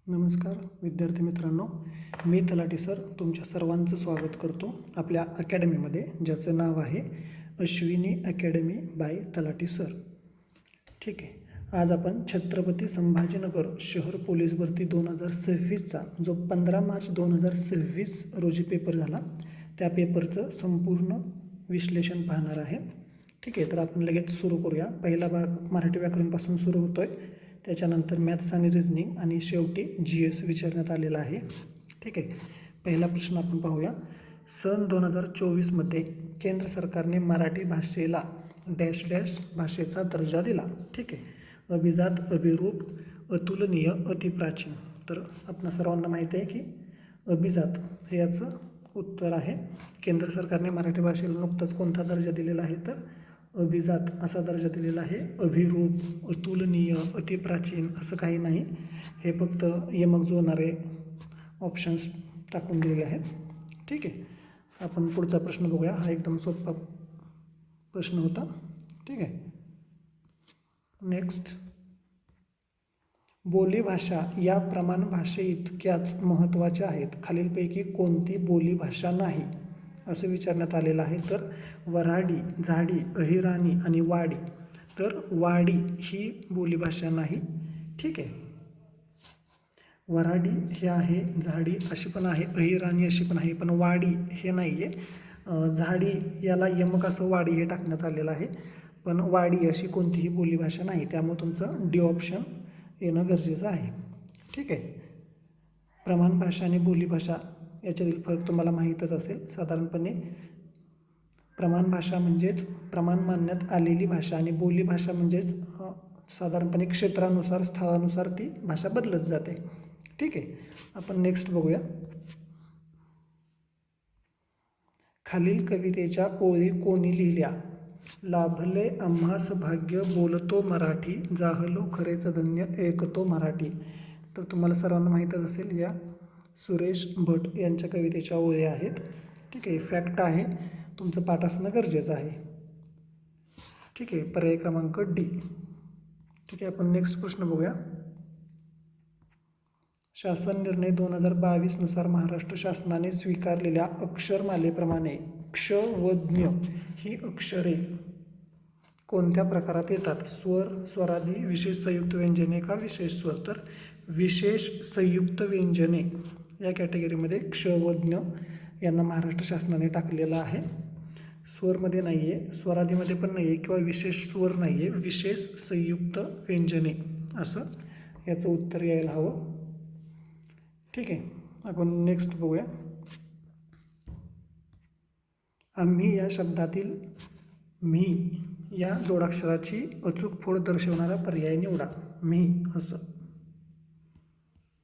नमस्कार विद्यार्थी मित्रांनो, मी तलाठी सर तुमच्या सर्वांचं स्वागत करतो आपल्या अकॅडमीमध्ये, ज्याचं नाव आहे अश्विनी अकॅडमी बाय तलाठी सर. ठीक आहे. आज आपण छत्रपती संभाजीनगर शहर पोलीस भरती 2026चा जो 15 मार्च 2026 रोजी पेपर झाला, त्या पेपरचं संपूर्ण विश्लेषण पाहणार आहे. ठीक आहे. तर आपण लगेच सुरू करूया. पहिला भाग मराठी व्याकरणपासून सुरू होतो आहे, त्याच्यानंतर मॅथ्स आणि रिझनिंग आणि शेवटी GS विचारण्यात आलेला आहे. ठीक आहे. पहिला प्रश्न आपण पाहूया. सन 2024मध्ये केंद्र सरकारने मराठी भाषेला डॅश डॅश भाषेचा दर्जा दिला. ठीक आहे. अभिजात, अभिरूप, अतुलनीय, अतिप्राचीन. तर आपणा सर्वांना माहिती आहे की अभिजात हे याचं उत्तर आहे. केंद्र सरकारने मराठी भाषेला नुकताच कोणता दर्जा दिलेला आहे, तर अभिजात असा दर्जा दिलेला आहे. अभिरूप, अतुलनीय, अतिप्राचीन असं काही नाही. हे फक्त यमक जोडणारे ऑप्शन्स टाकून दिलेले आहेत. ठीक आहे. आपण पुढचा प्रश्न बघूया. हा एकदम सोपा प्रश्न होता. ठीक आहे. नेक्स्ट, बोलीभाषा या प्रमाण भाषेइतक्याच महत्त्वाच्या आहेत. खालीलपैकी कोणती बोलीभाषा नाही असं विचारण्यात आलेलं आहे. तर वऱ्हाडी, झाडी, अहिराणी आणि वाडी. तर वाडी ही बोलीभाषा नाही. ठीक आहे. वऱ्हाडी हे आहे, झाडी अशी पण आहे, अहिराणी अशी पण आहे, पण वाडी हे नाही आहे. झाडी याला यमक असं वाडी हे टाकण्यात आलेलं आहे, पण वाडी अशी कोणतीही बोलीभाषा नाही. त्यामुळे तुमचं डी ऑप्शन येणं गरजेचं आहे. ठीक आहे. प्रमाण भाषा आणि बोलीभाषा याच्यातील फरक तुम्हाला माहीतच असेल. साधारणपणे प्रमाण भाषा म्हणजेच प्रमाण मानण्यात आलेली भाषा आणि बोलीभाषा म्हणजेच साधारणपणे क्षेत्रानुसार, स्थळानुसार ती भाषा बदलत जाते. ठीक आहे. आपण नेक्स्ट बघूया. खालील कवितेच्या ओळी कोणी लिहिल्या? लाभले आम्हास भाग्य बोलतो मराठी, जाहलो खरेच धन्य ऐकतो मराठी. तर तुम्हाला सर्वांना माहीतच असेल, या सुरेश भट यांच्या कवितेच्या ओळी आहेत. ठीक आहे. फॅक्ट आहे, तुमचं पाठ असणं गरजेचं आहे. ठीक आहे. पर्याय क्रमांक डी. ठीक आहे. आपण नेक्स्ट प्रश्न बघूया. शासन निर्णय 2022 नुसार महाराष्ट्र शासनाने स्वीकारलेल्या अक्षरमालेप्रमाणे क्ष व ज्ञ ही अक्षरे कोणत्या प्रकारात येतात? स्वर, स्वरादी, विशेष संयुक्त व्यंजने का विशेष स्वर? तर विशेष संयुक्त व्यंजने या कॅटेगरीमध्ये क्ष व ज्ञ यांना महाराष्ट्र शासनाने टाकलेलं आहे. स्वरमध्ये नाही आहे, स्वरादीमध्ये पण नाही आहे किंवा विशेष स्वर नाही आहे, विशेष संयुक्त व्यंजने असं याचं उत्तर यायला हवं. ठीक आहे. आपण नेक्स्ट बघूया. आम्ही या शब्दातील मी या जोडाक्षराची अचूक फोड दर्शवणारा पर्याय निवडा. मी असं.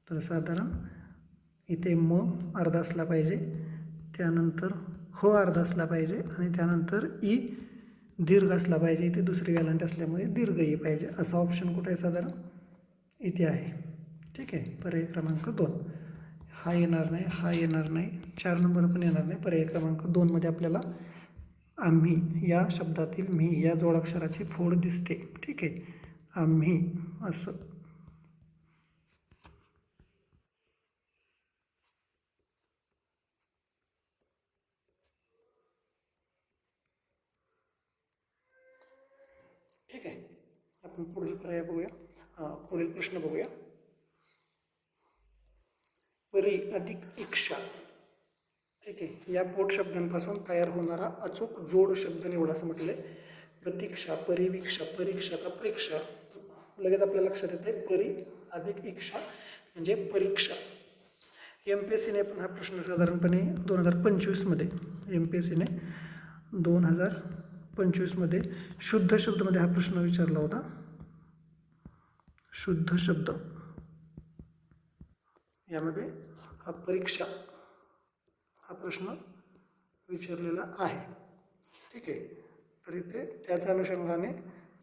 तर साधारण इथे म अर्धा असला पाहिजे, त्यानंतर ह अर्धा असला पाहिजे आणि त्यानंतर ई दीर्घ असला पाहिजे. इथे दुसरी व्यालांट असल्यामुळे दीर्घ ई पाहिजे. असा ऑप्शन कुठे आहे? साधारण इथे आहे. ठीक आहे. पर्याय क्रमांक 2 हा येणार नाही, हा येणार नाही, 4 नंबर पण येणार नाही. पर्याय क्रमांक 2 मध्ये आपल्याला आम्ही या शब्दातील मी या जोडाक्षराची फोड दिसते. ठीक आहे. आम्ही असं. ठीक आहे. आपण पुढील पर्याय बघूया. पुढील प्रश्न बघूया. परी अधिक इक्षा. ठीक आहे. या पोट शब्दांपासून तयार होणारा अचूक जोड शब्द निवडा असं म्हटलंय. प्रतीक्षा, परिवीक्षा, परीक्षा का परीक्षा. लगेच आपल्या लक्षात येते परी अधिक इक्षा म्हणजे परीक्षा. MPSCने पण हा प्रश्न साधारणपणे 2025मध्ये MPSCने 2025मध्ये शुद्ध शब्दमध्ये हा प्रश्न विचारला होता. शुद्ध शब्द यामध्ये हा परीक्षा हा प्रश्न विचारलेला आहे. ठीक आहे. तर इथे त्याच अनुषंगाने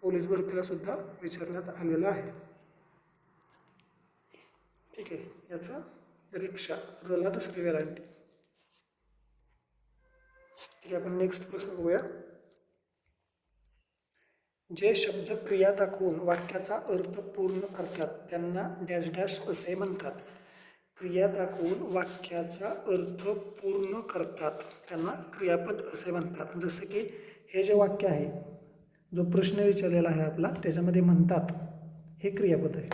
पोलीस भरतीला सुद्धा विचारण्यात आलेलं आहे. ठीक आहे. याचा रिक्षा रला दुसरी व्हॅरायटी. ठीक आहे. आपण नेक्स्ट प्रश्न बघूया. जे शब्द क्रिया दाखवून वाक्याचा अर्थ पूर्ण करतात त्यांना डॅश डॅश असे म्हणतात. क्रिया दाखवून वाक्याचा अर्थ पूर्ण करतात त्यांना क्रियापद असे म्हणतात. जसं की हे जे वाक्य आहे, जो प्रश्न विचारलेला आहे आपला, त्याच्यामध्ये म्हणतात हे क्रियापद आहे.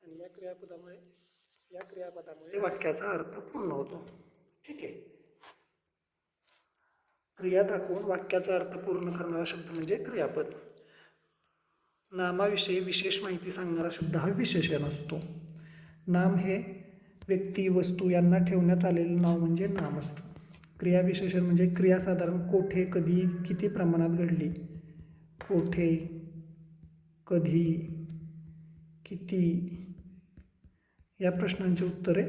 आणि या क्रियापदामुळे वाक्याचा अर्थ पूर्ण होतो. ठीक आहे. क्रिया दाखवून वाक्याचा अर्थ पूर्ण करणारा शब्द म्हणजे क्रियापद. नामाविषयी विशेष माहिती सांगणारा शब्द हा विशेषण असतो. नाम हे व्यक्ती वस्तू यांना ठेवण्यात आलेलं नाव म्हणजे नाम असतं. क्रियाविशेषण म्हणजे क्रिया साधारण कोठे, कधी, किती प्रमाणात घडली. कोठे, कधी, किती या प्रश्नांची उत्तरे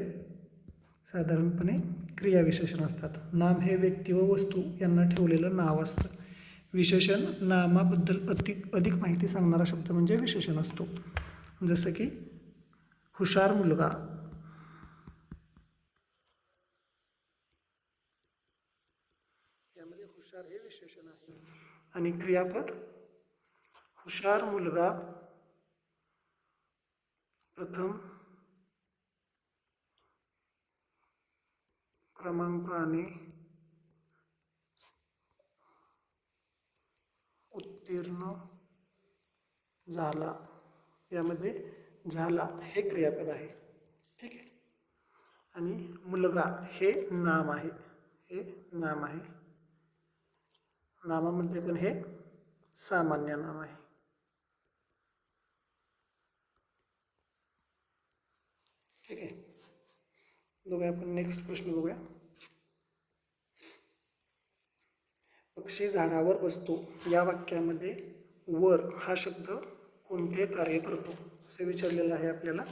साधारणपणे क्रियाविशेषण असतात. नाम हे व्यक्ती व वस्तू यांना ठेवलेलं नाव असतं. विशेषण नामाबद्दल अधिक माहिती सांगणारा शब्द म्हणजे विशेषण असतो. जसं की हुशार मुलगा, यामध्ये हुशार हे विशेषण आहे. आणि क्रियापद हुशार मुलगा प्रथम क्रमांकाने उत्तीर्ण झाला, यामध्ये झाला हे क्रियापद आहे. ठीक आहे. आणि मुलगा हे नाम आहे. नामामध्ये पण हे सामान्य नाम आहे. ठीक आहे. बघूया आपण नेक्स्ट प्रश्न बघूया. पक्षी झाडावर बसतो या वाक्यामध्ये वर हा शब्द कोणते कार्य करतो असे विचारलेलं आहे आपल्याला.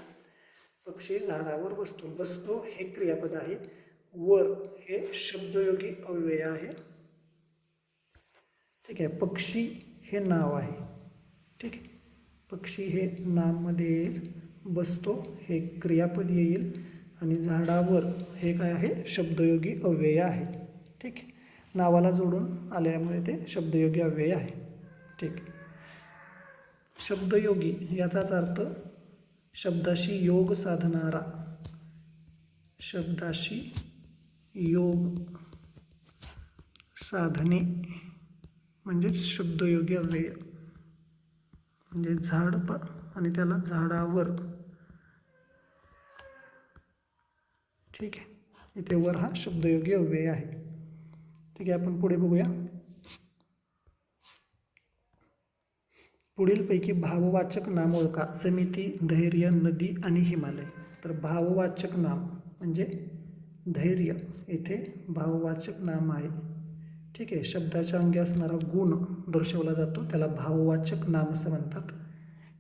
पक्षी झाडावर बसतो. बसतो हे क्रियापद आहे. वर हे शब्दयोगी अव्यय आहे. ठीक आहे. पक्षी हे नाव आहे. ठीक आहे. पक्षी हे नाममध्ये येईल. बसतो हे क्रियापद येईल आणि झाडावर हे काय आहे, शब्दयोगी अव्यय आहे. ठीक आहे. नावाला जोडून आल्यामुळे ते शब्दयोगी अव्यय आहे. ठीक. शब्दयोगी याचाच अर्थ शब्दाशी योग साधणारा, शब्दाशी योग साधणे म्हणजेच शब्दयोगी अव्यय. म्हणजे झाड आणि त्याला झाडावर. ठीक आहे. इथे वर हा शब्दयोगी अव्यय आहे. ठीक आहे. आपण पुढे बघूया. पुढीलपैकी भाववाचक नाम ओळखा. समिती, धैर्य, नदी आणि हिमालय. तर भाववाचक नाम म्हणजे धैर्य, येथे भाववाचक नाम आहे. ठीक आहे. शब्दाच्या अंगी असणारा गुण दर्शवला जातो, त्याला भाववाचक नाम असं म्हणतात.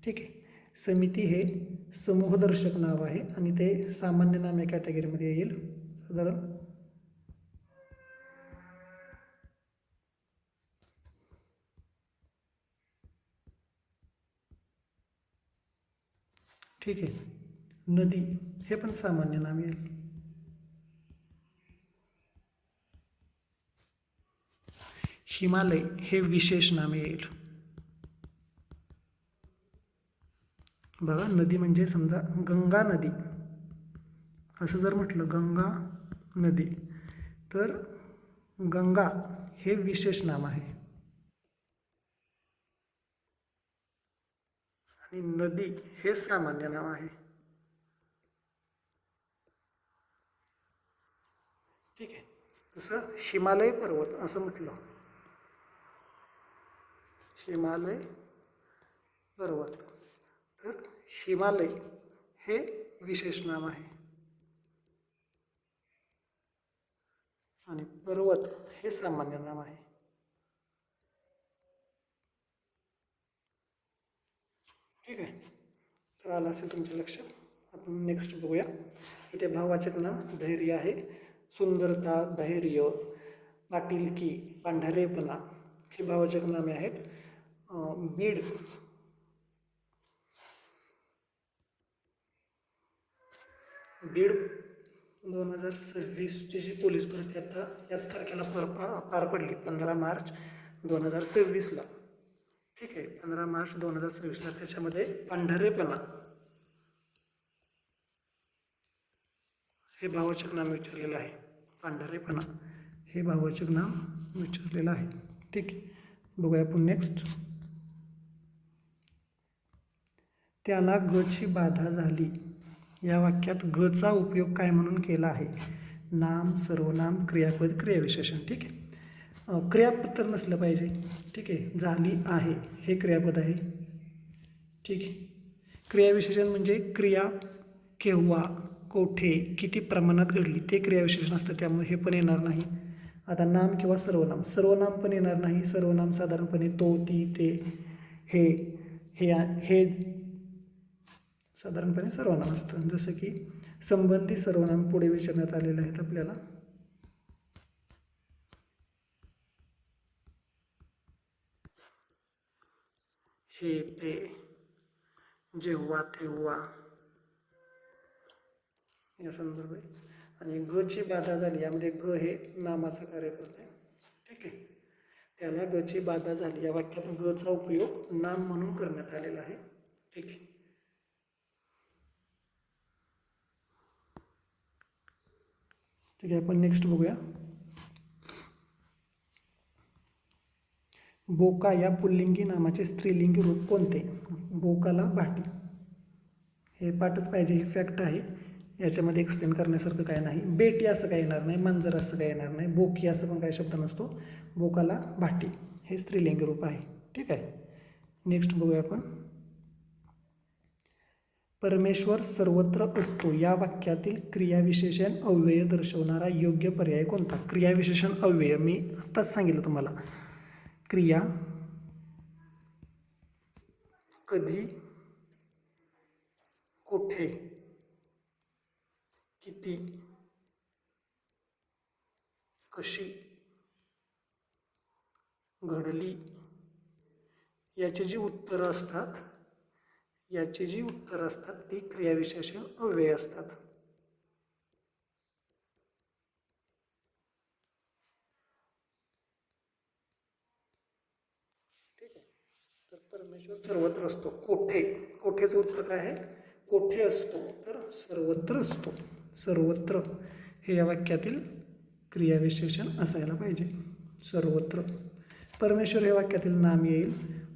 ठीक आहे. समिती हे समूहदर्शक नाव आहे आणि ते सामान्य नाम या कॅटेगरीमध्ये येईल. साधारण ठीक आहे. नदी हे पण सामान्य नाम येईल. हिमालय हे विशेष नाम येईल. बघा, नदी म्हणजे समजा गंगा नदी असं जर म्हटलं, गंगा नदी, तर गंगा हे विशेष नाम आहे आणि नदी हे सामान्य नाम आहे. ठीक आहे. तसं हिमालय पर्वत असं म्हटलं, हिमालय पर्वत, तर हिमालय हे विशेष नाम आहे आणि पर्वत हे सामान्य नाम आहे. ठीक आहे. तर आलं असेल तुमच्या लक्षात. आपण नेक्स्ट बघूया. इथे भाववाचक नाम धैर्य आहे. सुंदरता, धैर्य, पाटीलकी, पांढरेपणा ही भाववाचक नामे आहेत. बीड बीड 2026ची जी पोलीस भरती आता याच तारखेला पार पडली 15 मार्च 2026ला. ठीक आहे, 15 मार्च 2026ला. त्याच्यामध्ये पांढरेपणा हे भाववाचक नाम विचारलेलं आहे. पांढरेपणा हे भाववाचक नाम विचारलेलं आहे. ठीक आहे, बघूया आपण नेक्स्ट. त्याला गची बाधा झाली या वाक्यात गचा उपयोग काय म्हणून केला आहे? नाम, सर्वनाम, क्रियापद, क्रियाविशेषण. ठीक आहे, क्रियापद तर नसलं पाहिजे. ठीक आहे, झाली आहे हे क्रियापद आहे. ठीक आहे, क्रियाविशेषण म्हणजे क्रिया केव्हा, कोठे, किती प्रमाणात घडली ते क्रियाविशेषण असतं, त्यामुळे हे पण येणार नाही. आता नाम किंवा सर्वनाम, सर्वनाम पण येणार नाही. सर्वनाम साधारणपणे तो, ती, ते, हे साधारणपणे सर्वनाम असतं. जसं की संबंधी सर्वनाम पुढे विचारण्यात आलेले आहेत आपल्याला. हे, ते, जेव्हा, तेव्हा या संदर्भ आहे. आणि गची बाधा झाली यामध्ये ग हे नामाचं कार्य करते. ठीक आहे, त्याला गची बाधा झाली या वाक्यात गचा उपयोग नाम म्हणून करण्यात आलेला आहे. ठीक आहे, ठीक आहे, आपण नेक्स्ट बघूया. बोका या पुल्लिंगी नामाचे स्त्रीलिंगी रूप कोणते? बोकाला भाटी. हे पाठच पाहिजे, हे फॅक्ट आहे, याच्यामध्ये एक्सप्लेन करण्यासारखं काय नाही. बेटी असं काय येणार नाही, मांजर असं काय येणार नाही, बोकी असं पण काही शब्द नसतो. बोकाला भाटी हे स्त्रीलिंगी रूप आहे. ठीक आहे, नेक्स्ट बघूया आपण. परमेश्वर सर्वत्र असतो या वाक्यातील क्रियाविशेषण अव्यय दर्शवणारा योग्य पर्याय कोणता? क्रियाविशेषण अव्यय मी आत्ताच सांगितलं तुम्हाला. क्रिया कधी, कोठे, किती, कशी घडली याची जी उत्तरं असतात ती क्रियाविशेषण अव्यय असतात. ठीक आहे, तर परमेश्वर सर्वत्र असतो. कोठे, कोठेचं उत्तर काय आहे? कोठे असतो तर सर्वत्र असतो. सर्वत्र हे या वाक्यातील क्रियाविशेषण असायला पाहिजे. सर्वत्र. परमेश्वर हे वाक्यातील नाम येईल,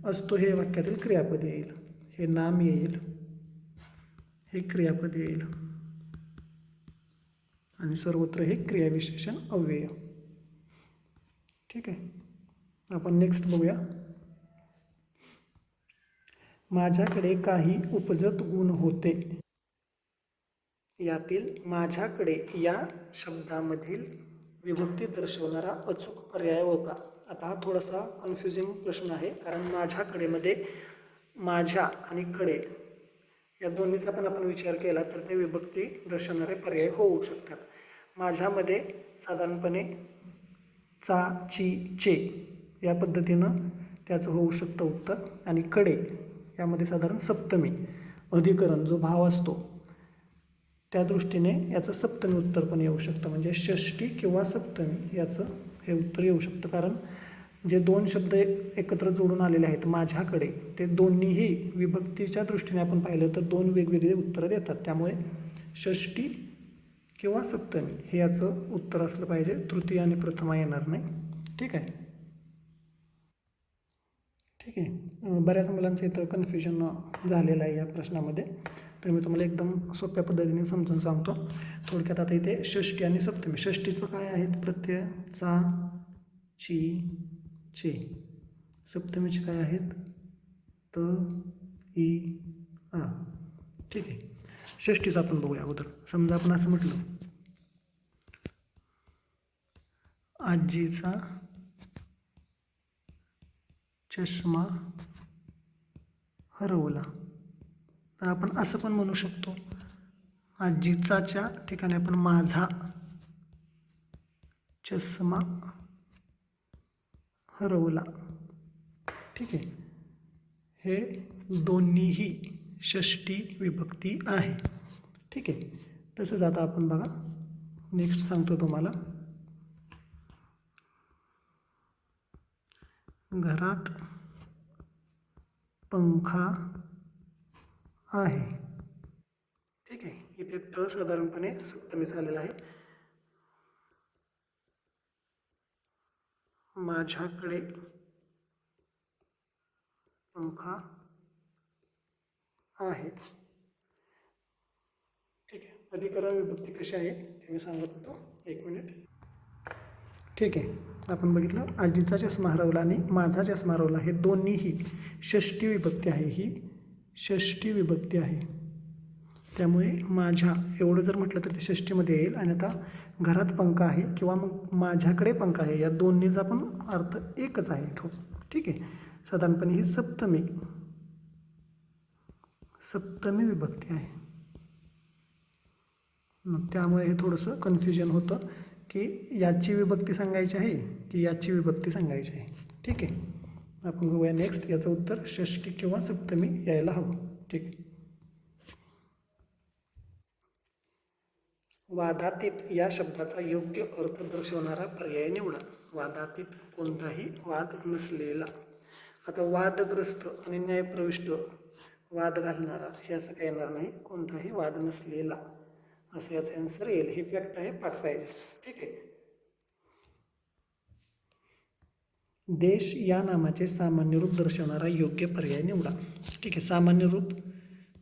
असतो हे वाक्यातील क्रियापद येईल. हे नाम येईल, हे क्रियापद येईल आणि सर्वत्र हे क्रियाविशेषण अव्यय. ठीक आहे, आपण नेक्स्ट बघूया. माझ्याकडे काही उपजत गुण होते यातील माझ्याकडे या शब्दामधील विभक्ती दर्शवणारा अचूक पर्याय होता. आता हा थोडासा कन्फ्युजिंग प्रश्न आहे, कारण माझ्याकडे मध्ये माझ्या आणि कडे या दोन्हीचा पण आपण विचार केला तर ते विभक्ती दर्शवणारे पर्याय होऊ शकतात. माझ्यामध्ये साधारणपणे चा, ची, चे या पद्धतीनं त्याचं होऊ शकतं उत्तर. आणि कडे यामध्ये साधारण सप्तमी अधिकरण जो भाव असतो त्या दृष्टीने याचं सप्तमी उत्तर पण येऊ शकतं. म्हणजे षष्टी किंवा सप्तमी याचं हे उत्तर येऊ शकतं. कारण जे दोन शब्द एकत्र जोडून आलेले आहेत माझ्याकडे, ते दोन्हीही विभक्तीच्या दृष्टीने आपण पाहिलं तर दोन वेगवेगळे उत्तरं देतात. त्यामुळे षष्टी किंवा सप्तमी हे याचं उत्तर असलं पाहिजे. तृतीय आणि प्रथमा येणार नाही. ठीक आहे, ठीक आहे. बऱ्याच मुलांचं इथं कन्फ्युजन झालेलं आहे या प्रश्नामध्ये, तर मी तुम्हाला एकदम सोप्या पद्धतीने समजून सांगतो. थोडक्यात आता इथे षष्टी आणि सप्तमी. षष्टीचं काय आहेत? प्रत्यय चा, ची, चे. सप्तमीचे काय आहेत? त, ई, आ. ठीक आहे, षष्टीचं आपण बघूया अगोदर. समजा आपण असं म्हटलं आजीचा चष्मा हरवला, तर आपण असं पण म्हणू शकतो आजीचाच्या ठिकाणी आपण माझा चष्मा हरवला. ठीक आहे, हे दोन्हीही षष्टी विभक्ती आहे. ठीक आहे, तसंच आता आपण बघा नेक्स्ट सांगतो तुम्हाला, घरात पंखा आहे. ठीक आहे, इथे त साधारणपणे सप्तमीचा आलेला आहे. माझ्याकडे पंखा आहे. ठीक आहे, अधिकरण विभक्ती कशी आहे ते मी सांगत होतो. एक मिनिट. ठीक आहे, आपण बघितलं आजीचा चष्मा हरवला आणि माझा चष्मा हरवला, हे दोन्हीही षष्टी विभक्ती आहे. ही षष्टी विभक्ती आहे. त्यामुळे माझ्या एवढं जर म्हटलं तर ते षष्टीमध्ये येईल. आणि आता घरात पंखा आहे किंवा मग माझ्याकडे पंखा आहे, या दोन्हीचा पण अर्थ एकच आहे तो. ठीक आहे, साधारणपणे ही सप्तमी विभक्ती आहे. मग त्यामुळे हे थोडंसं कन्फ्युजन होतं की याची विभक्ती सांगायची आहे की याची विभक्ती सांगायची आहे. ठीक आहे, आपण बघूया नेक्स्ट. याचं उत्तर षष्टी किंवा सप्तमी यायला हवं. ठीक आहे. वादातीत या शब्दाचा योग्य अर्थ दर्शवणारा पर्याय निवडा. वादातीत कोणताही वाद नसलेला. आता वादग्रस्त आणि न्यायप्रविष्ट, वाद घालणारा हे असं काही येणार नाही. कोणताही वाद नसलेला असं याचा आन्सर येईल. ही फॅक्ट आहे, पाठ पाहिजे. ठीक आहे. देश या नामाचे सामान्य रूप दर्शवणारा योग्य पर्याय निवडा. ठीक आहे, सामान्य रूप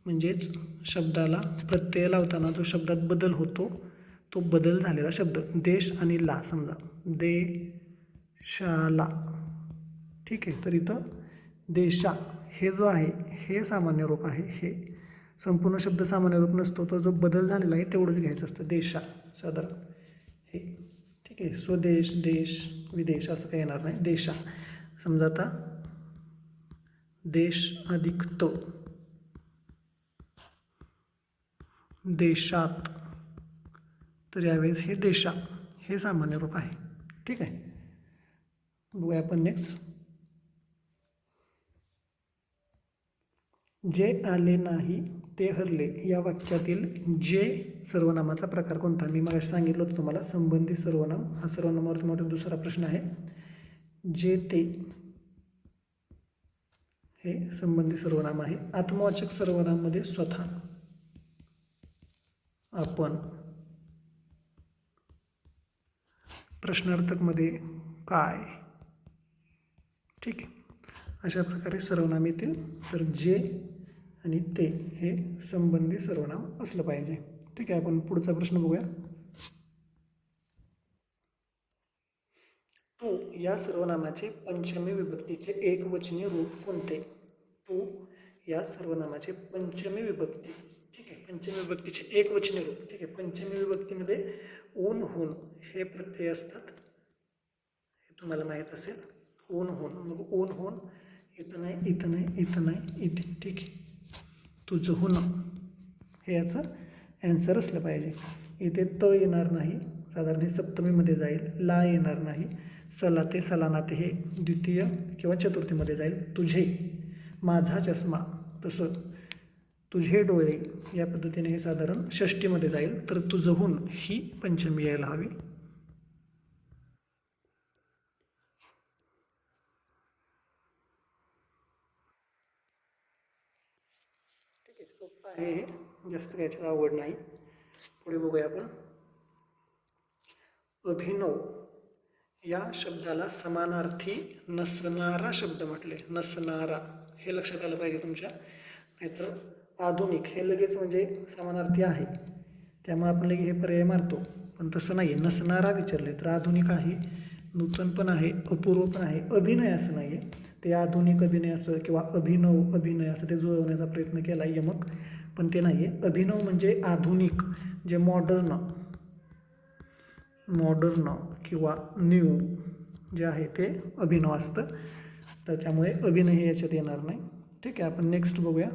म्हणजेच शब्दाला प्रत्यय लावताना जो शब्दात बदल होतो तो बदल झालेला शब्द. देश आणि ला, समजा देशाला. ठीक आहे, तर इथं देशा हे जो आहे हे सामान्य रूप आहे. हे संपूर्ण शब्द सामान्य रूप नसतो, तो जो बदल झालेला आहे तेवढंच घ्यायचं असतं. देशा साधारण हे. ठीक आहे, स्वदेश, देश, विदेश असं काही येणार नाही. देशा, समजा आता देश अधिक त, देशात, तर यावेळेस हे देशा हे सामान्य रूप आहे. ठीक आहे, बघूया आपण नेक्स्ट. जे आले नाही ते हरले या वाक्यातील जे सर्वनामाचा प्रकार कोणता? मी मगाशी सांगितलं होतं तुम्हाला, संबंधी सर्वनाम. हा सर्वनामावरती मोठा दुसरा प्रश्न आहे. जे ते हे संबंधी सर्वनाम आहे. आत्मवाचक सर्वनाममध्ये स्वतः, आपण, प्रश्नार्थकमध्ये काय. ठीक आहे, अशा प्रकारे सर्वनाम येतील. तर जे आणि ते हे संबंधी सर्वनाम असलं पाहिजे. ठीक आहे, आपण पुढचा प्रश्न बघूया. तू या सर्वनामाचे पंचमी विभक्तीचे एकवचनी रूप कोणते? तू या सर्वनामाचे पंचमी विभक्ती. ठीक आहे, पंचमी विभक्तीचे एकवचनी रूप. ठीक आहे, पंचमी विभक्तीमध्ये ऊन, होऊन हे प्रत्यय असतात, हे तुम्हाला माहीत असेल. ऊन, होऊन. मग ऊन, होऊन इथं नाही, इथं नाही, इथं नाही, इथे. ठीक आहे, तुझं होणं हे याचं ॲन्सर असलं पाहिजे. इथे त येणार नाही, साधारण हे सप्तमीमध्ये जाईल. ला येणार नाही. सला ते सलानाते हे द्वितीय किंवा चतुर्थीमध्ये जाईल. तुझे, माझा चष्मा, तसं तुझे डोळे या पद्धतीने हे साधारण षष्टीमध्ये जाईल. तर तुझहून ही पंचमी यायला हवी. ठीक आहे, सोपं आहे हे, जास्त काय याच्यात आवड नाही. पुढे बघूया आपण. अभिनव या शब्दाला समानार्थी नसणारा शब्द म्हटले. नसणारा हे लक्षात आलं पाहिजे तुमच्या. नाहीतर आधुनिक हे लगेच म्हणजे समानार्थी आहे, त्यामुळे आपण लगेच हे पर्याय मारतो. पण तसं नाही आहे. नसणारा विचारले तर आधुनिक आहे, नूतन पण आहे, अपूर्व पण आहे. अभिनय असं नाही आहे. ते आधुनिक अभिनय असं किंवा अभिनव अभिनय असं ते जुळवण्याचा प्रयत्न केला यमक, पण ते नाही आहे. अभिनव म्हणजे आधुनिक, जे मॉडर्न किंवा न्यू जे आहे ते अभिनव असतं. तर त्यामुळे अभिनय हे याच्यात येणार नाही. ठीक आहे, आपण नेक्स्ट बघूया.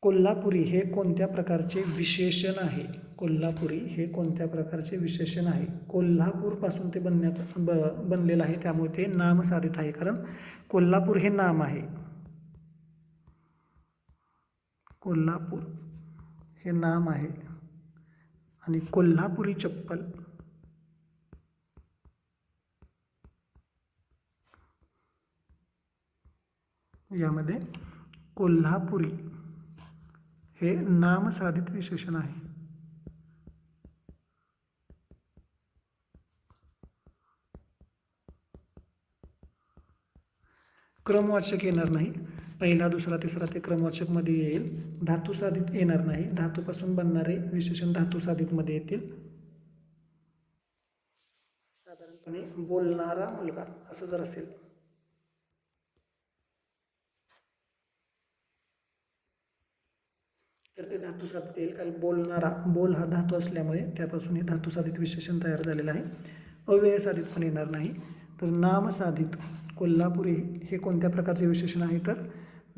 कोल्हापुरी हे कोणत्या प्रकारचे विशेषण आहे? कोल्हापुरी हे कोणत्या प्रकारचे विशेषण आहे? कोल्हापूरपासून ते बनलेलं आहे, त्यामुळे ते नाम साधित आहे. कारण कोल्हापूर हे नाम आहे. कोल्हापूर हे नाम आहे. आणि कोल्हापुरी चप्पल यामध्ये कोल्हापुरी हे नामसाधित विशेषण आहे. क्रमवाचक येणार नाही. पहिला, दुसरा, तिसरा ते क्रमवाचकमध्ये येईल. धातुसाधित येणार नाही. धातूपासून बनणारे विशेषण धातुसाधितमध्ये येतील. साधारणपणे बोलणारा मुलगा असं जर असेल तर ते धातुसाधित येईल, कारण बोलणारा, बोल हा धातू असल्यामुळे त्यापासून हे धातुसाधित विशेषण तयार झालेलं आहे. अव्ययसाधित पण येणार नाही. तर नामसाधित कोल्हापुरी हे कोणत्या प्रकारचे विशेषण आहे, तर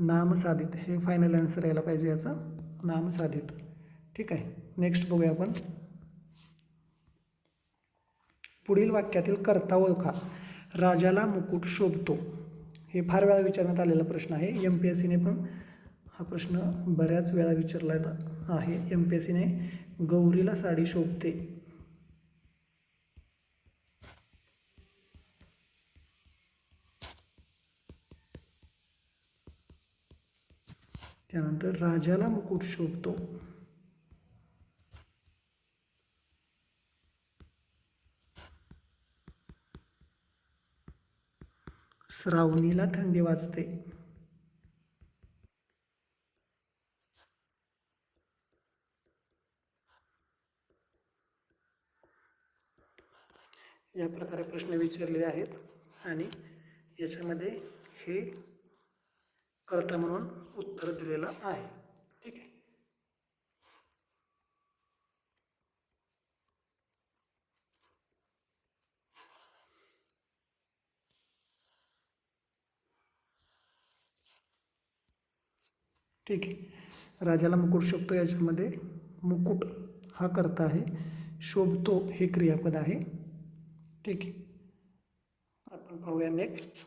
नामसाधित हे फायनल आन्सर यायला पाहिजे याचा, नामसाधित. ठीक आहे. नेक्स्ट बघूया आपण. पुढील वाक्यातील कर्ता ओळखा. राजाला मुकुट शोभतो. हे फार वेळा विचारण्यात आलेला प्रश्न आहे. MPSCने पण हा प्रश्न बऱ्याच वेळा विचारलेला आहे. MPSCने गौरीला साडी शोभते. त्यानंतर राजाला मुकुट शोभतो. श्रावणीला थंडी वाजते. या प्रकारे प्रश्न विचारलेले आहेत आणि याच्यामध्ये हे कर्ता म्हणून उत्तर दिलेलं आहे. ठीक आहे. ठीक आहे. राजाला मुकुट शोभतो याच्यामध्ये मुकुट हा कर्ता आहे, शोभतो हे क्रियापद आहे. ठीक आहे. आपण पाहूया नेक्स्ट.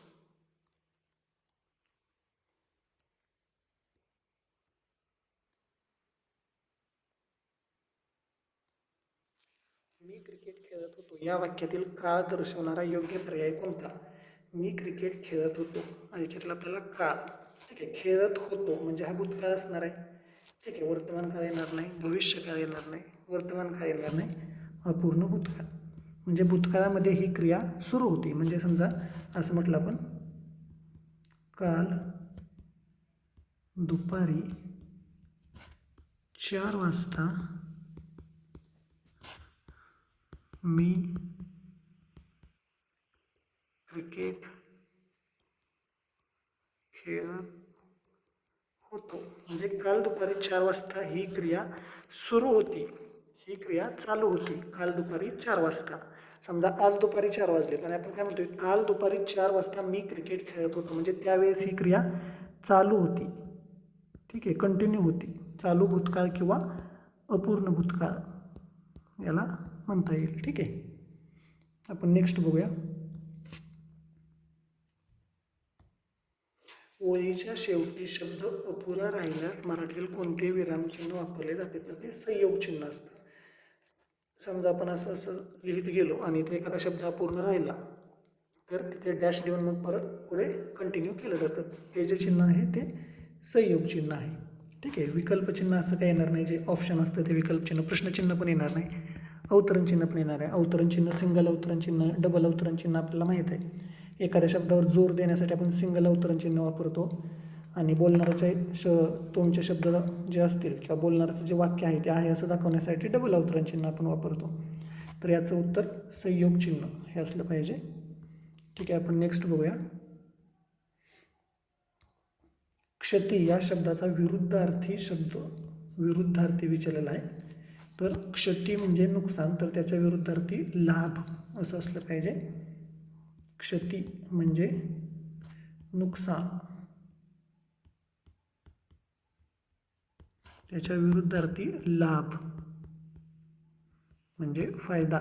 मी क्रिकेट खेळत होतो या वाक्यातील काळ दर्शवणारा योग्य पर्याय कोणता? मी क्रिकेट खेळत होतो आणि याच्यातला आपल्याला काळ. ठीक आहे. खेळत होतो म्हणजे हा भूतकाळ असणार आहे. ठीक आहे. वर्तमान काळ येणार नाही, भविष्य काळ येणार नाही, वर्तमान काळ येणार नाही, अपूर्ण भूतकाळ. म्हणजे भूतकाळामध्ये ही क्रिया सुरू होती. म्हणजे समजा असं म्हटलं आपण, काल दुपारी 4 वाजता मी क्रिकेट खेळत होतो. म्हणजे काल दुपारी 4 वाजता ही क्रिया सुरू होती, ही क्रिया चालू होती काल दुपारी 4 वाजता. समजा आज दुपारी 4 वाजले आणि आपण काय म्हणतोय, काल दुपारी 4 वाजता मी क्रिकेट खेळत होतो. म्हणजे त्यावेळेस ही क्रिया चालू होती. ठीक आहे. कंटिन्यू होती. चालू भूतकाळ किंवा अपूर्ण भूतकाळ याला म्हणता येईल. ठीक आहे. आपण नेक्स्ट बघूया. ओळीच्या शेवटी शब्द अपुरा राहिल्यास मराठीतील कोणते विरामचिन्ह वापरले जाते? तर ते संयोग चिन्ह असतं. समजा आपण असं लिहित गेलो आणि इथे एखादा शब्द अपूर्ण राहिला तर तिथे डॅश देऊन मग परत पुढे कंटिन्यू केलं जातं. हे जे चिन्ह आहे ते संयोग चिन्ह आहे. ठीक आहे. विकल्प चिन्ह असं काही येणार नाही. जे ऑप्शन असतं ते विकल्प चिन्ह. प्रश्नचिन्ह पण येणार नाही. अवतरण चिन्ह पण येणार आहे. अवतरण चिन्ह, सिंगल अवतरण चिन्ह, डबल अवतरण चिन्ह आपल्याला माहीत आहे. एखाद्या शब्दावर जोर देण्यासाठी आपण सिंगल अवतरण चिन्ह वापरतो आणि बोलणाऱ्याचे तोंडचे शब्द जे असतील किंवा बोलणाऱ्याचं जे वाक्य आहे ते आहे असं दाखवण्यासाठी डबल अवतरण चिन्ह आपण वापरतो. तर याचं उत्तर संयोग चिन्ह हे असलं पाहिजे. ठीक आहे. आपण नेक्स्ट बघूया. क्षती या शब्दाचा विरुद्धार्थी शब्द विरुद्धार्थी विचारलेला आहे. तर क्षती म्हणजे नुकसान, तर त्याच्या विरुद्धार्थी लाभ असं असलं पाहिजे. क्षती म्हणजे नुकसान, त्याच्या विरुद्धार्थी लाभ म्हणजे फायदा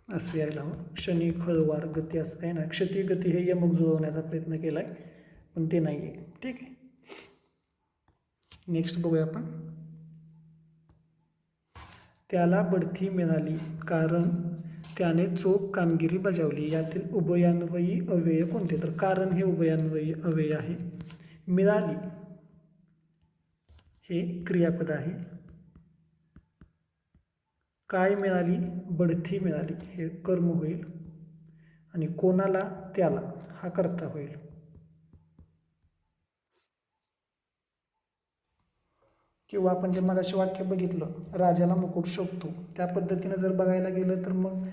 असं यायला हवं. क्षणिक, हळूवार, गती असं काही नाही. क्षती गती हे यमक जुळवण्याचा प्रयत्न केला आहे पण ते नाही आहे. ठीक आहे. नेक्स्ट बघूया आपण. त्याला बढती मिळाली कारण त्याने चोख कामगिरी बजावली. यातील उभयान्वयी अव्यय कोणते? तर कारण हे उभयान्वयी अव्यय आहे. मिळाली हे क्रियापद आहे. काय मिळाली? बढती मिळाली हे कर्म होईल आणि कोणाला? त्याला हा कर्ता होईल. किंवा आपण जे मगाशी वाक्य बघितलं, राजाला मुकुट शोभतो, त्या पद्धतीनं जर बघायला गेलं तर मग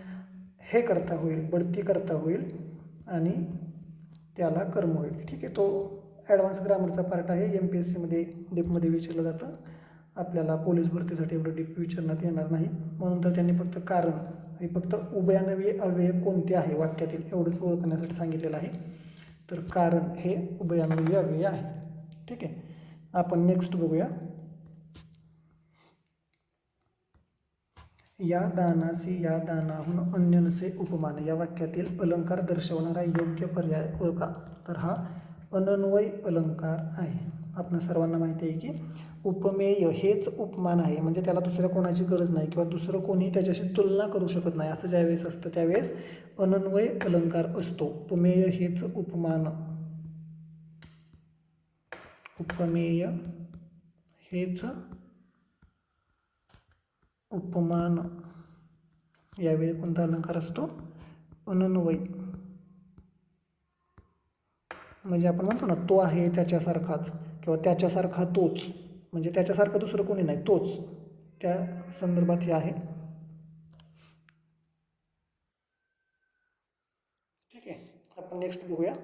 हे कर्ता होईल, बढती कर्ता होईल आणि त्याला कर्म होईल. ठीक आहे, तो ॲडव्हान्स ग्रामरचा पार्ट आहे. MPSCमध्ये डीपमध्ये विचारलं जातं. आपल्याला पोलीस भरतीसाठी एवढं डीप विचारण्यात येणार नाही, म्हणून तर त्यांनी फक्त कारण हे फक्त उभयान्वयी अव्यय कोणते आहे वाक्यातील एवढंच ओळखण्यासाठी सांगितलेलं आहे. तर कारण हे उभयान्वयी अव्यय आहे. ठीक आहे, आपण नेक्स्ट बघूया. या दानासी या दानाहून अन्यनसे उपमान या वाक्यातील अलंकार दर्शवणारा योग्य पर्याय ओळखा. तर हा अनन्वय अलंकार आहे. आपण सर्वांना माहिती आहे की उपमेय हेच उपमान आहे, म्हणजे त्याला दुसऱ्या कोणाची गरज नाही किंवा दुसरं कोणी त्याच्याशी तुलना करू शकत नाही. असं ज्यावेळेस असतं त्यावेळेस अनन्वय अलंकार असतो. उपमेय हेच उपमान, उपमेय हेच उपमान. यावेळी कोणता अलंकार असतो? अनन्वय. म्हणजे आपण म्हणतो ना, तो आहे त्याच्यासारखाच किंवा त्याच्यासारखा तोच, म्हणजे त्याच्यासारखं दुसरं कोणी नाही, तोच, त्या संदर्भात हे आहे. ठीक आहे, आपण नेक्स्ट बघूया.